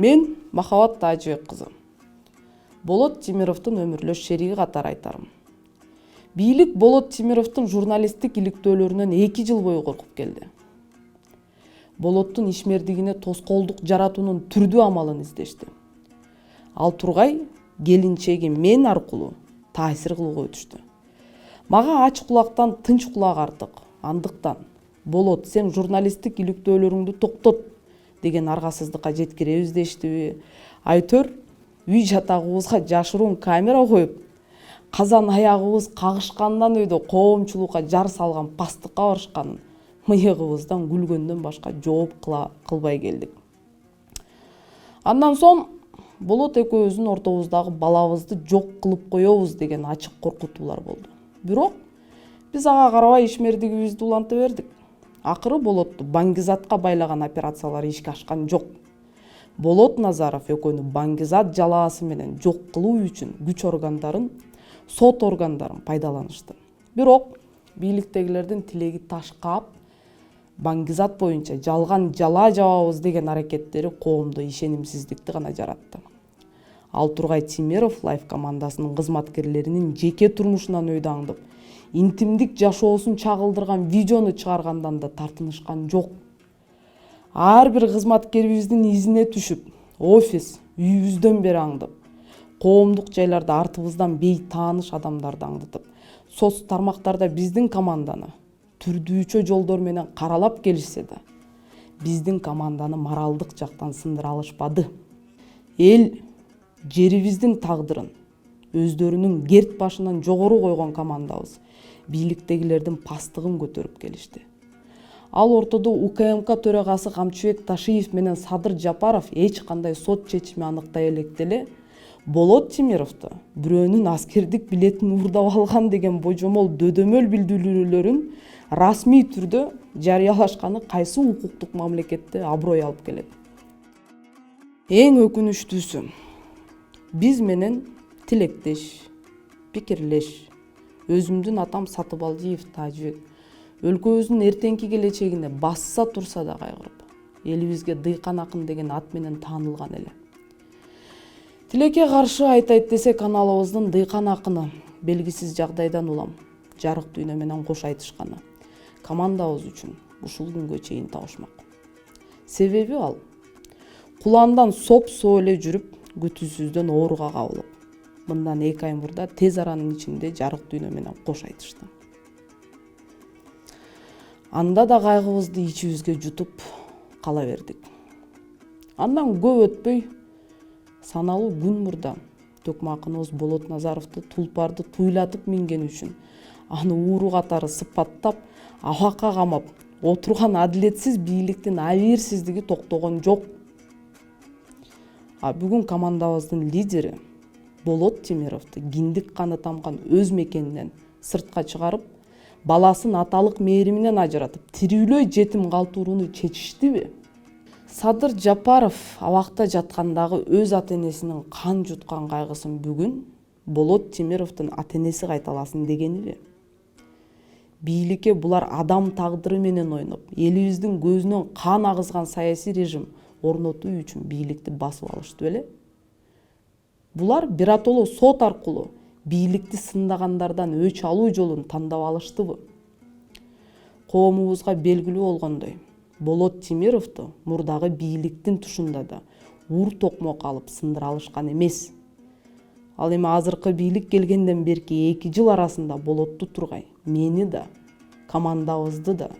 Мен Махабат Тажыбек кызы. Болот Тимировдун өмүрлөш шериги катары айтарым. Бийлик Болот Тимировдун журналисттик иликтөөлөрүнөн 2 жыл бою коркуп келди. Болоттун ишмердигине тоскоолдук жаратуунун түрдүү амалын издешти. Ал тургай келинчеги мен аркылуу таасир кылууга өтүштү. Мага ач кулактан тынч кулак артык. Андыктан Болот, сен журналисттик иликтөөлөрүңдү токтот деген аргасыздыкка жеткиребиз дештиби? Айтөр, үй жатагыбызга жашыруун камера коюп, казан аягыбыз кагышкандан өйдө коомчулукка жар салган пастыкка барышканын мыйыгыбыздан күлгөндөн башка жооп кылбай келдик. Андан соң Болот экөөбүздүн ортобуздагы балабызды жок кылып коебуз деген ачык коркутуулар болду. Бирок биз ага карабай ишмердигибизди уланта бердик. Акыры Болотту Баңгизатка байлаган операциялар ишке ашкан жок. Болот Назаров экөөнү Баңгизат жалаасы менен жок кылуу үчүн күч органдарын, сот органдарын пайдаланышты. Бирок бийликтегилердин тилеги таш каап, Баңгизат боюнча жалган жала жабабыз деген аракеттери коомдо ишенимсиздикти гана жаратты. Ал тургай Тимиров Лайф командасынын кызматкерлеринин жеке турмушунан өйдө аңдып, интимдик жашоосун чагылдырган видеону чыгаргандан да тартынышкан жок. Ар бир кызматкерибиздин изине түшүп, офис, үйүбүздөн бери аңдып, коомдук жайларда артыбыздан бейтааныш адамдарды аңдытып, соц тармактарда биздин команданы түрдүүчө жолдор менен каралап келишсе да, биздин команданы моралдык жактан сындыра алышпады. Эл жерибиздин тагдырын өздөрүнүн керт башынан жогору койгон командабыз бийликтегилердин пастыгын көтөрүп келишти. Ал ортодо УКМК төрагасы Камчыбек Ташиев менен Садыр Жапаров эч кандай сот чечими аныктай электе эле Болот Тимировду бирөөнүн аскердик билетин уурдап алган деген божомол дөдөмөл билдирүүлөрүн расмий түрдө жарыялашканы кайсы укуктук мамлекетте аброй алып келет? Эң өкүнүчтүүсү, биз менен тилектеш, пикирлеш, өзүмдүн атам Сатыбалдиев Тажыбек өлкөбүздүн эртеңки келечегине басса турса да кайгырып, элибизге Дыйкан акын деген ат менен таанылган эле. Тилекке каршы айтайт десек, каналыбыздын Дыйкан акыны белгисиз жагдайдан улам жарык дүйнө менен кош айтышканы командабыз үчүн ушул күнгө чейин табышмак. Себеби ал куландан соп-соо эле жүрүп, күтүүсүздөн ооруга кабылып, мындан 2 ай мурда тез аранын ичинде жарык дүйнө менен кош айтышты. Анда да кайгыбызды ичибизге жутуп кала бердик. Андан көп өтпөй, саналуу күн мурда төкмө акыныбыз Болот Назаровду тулпарды туйлатып минген үчүн аны ууру катары сыпаттап, абакка камап отурган адилетсиз бийликтин абийирсиздиги токтогон жок. А бүгүн командабыздын лидери Болот Тимировду киндик каны тамган өз мекенинен сыртка чыгарып, баласын аталык мээриминен ажыратып, тирүүлөй жетим калтырууну чечиштиби? Садыр Жапаров абакта жаткандагы өз ата-энесинин кан жуткан кайгысын бүгүн Болот Тимировдун ата-энеси кайталасын дегениби? Бийликке булар адам тагдыры менен ойноп, элибиздин көзүнөн кан агызган саясий режим орнотуу үчүн бийликти басып алышты беле? Булар биротоло сот аркылуу бийликти сындагандардан өч алуу жолун тандап алыштыбы? Коомубузга белгилүү болгондой, Болот Тимировду мурдагы бийликтин тушунда да ур токмок алып сындыра алышкан эмес. Ал эми азыркы бийлик келгенден берки 2 жыл арасында Болотту тургай, мени да, командабызды да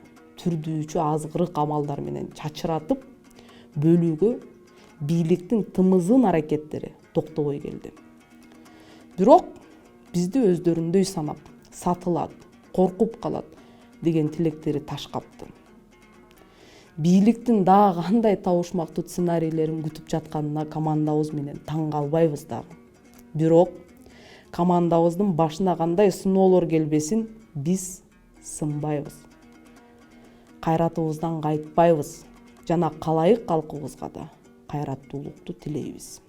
түрдүүчү азгырык амалдар менен чачыратып, бөлүүгө бийликтин тымызын аракеттери токтобой келди. Бирок бизди өздөрүндөй санап, сатылат, коркуп калат деген тилектери таш капты. Бийликтин дагы кандай табышмактуу сценарийлерин күтүп жатканына командабыз менен таң калбайбыз дагы. Бирок командабыздын башына кандай сыноолор келбесин, биз сынбайбыз. Кайратыбыздан кайтпайбыз жана калайык калкыбызга да кайраттуулукту тилейбиз.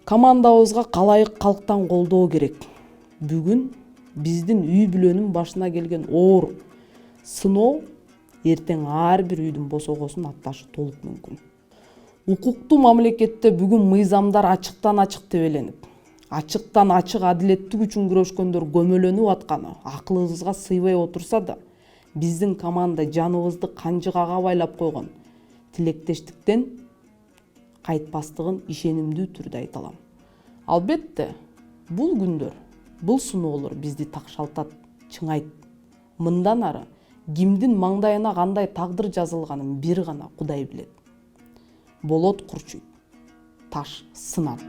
Командабызга калайык калктан колдоо керек. Бүгүн биздин үй бүлөнүн башына келген оор сыноо эртең ар бир үйдүн босогосун атташы толук мүмкүн. Укуктуу мамлекетте бүгүн мыйзамдар ачыктан ачык тебеленип, ачыктан ачык адилеттик үчүн күрөшкөндөр көмөлөнүп атканы акылыбызга сыйбай отурса да, биздин команда жаныбызды канжыгага байлап койгон тилектештиктен кайтпастыгын ишенимдүү түрдө айта алам. Албетте, бул күндөр, бул сыноолор бизди такшалтат, чыңайт. Мындан ары кимдин маңдайына кандай тагдыр жазылганын бир гана Кудай билет. Болот курчуйт, таш сынат.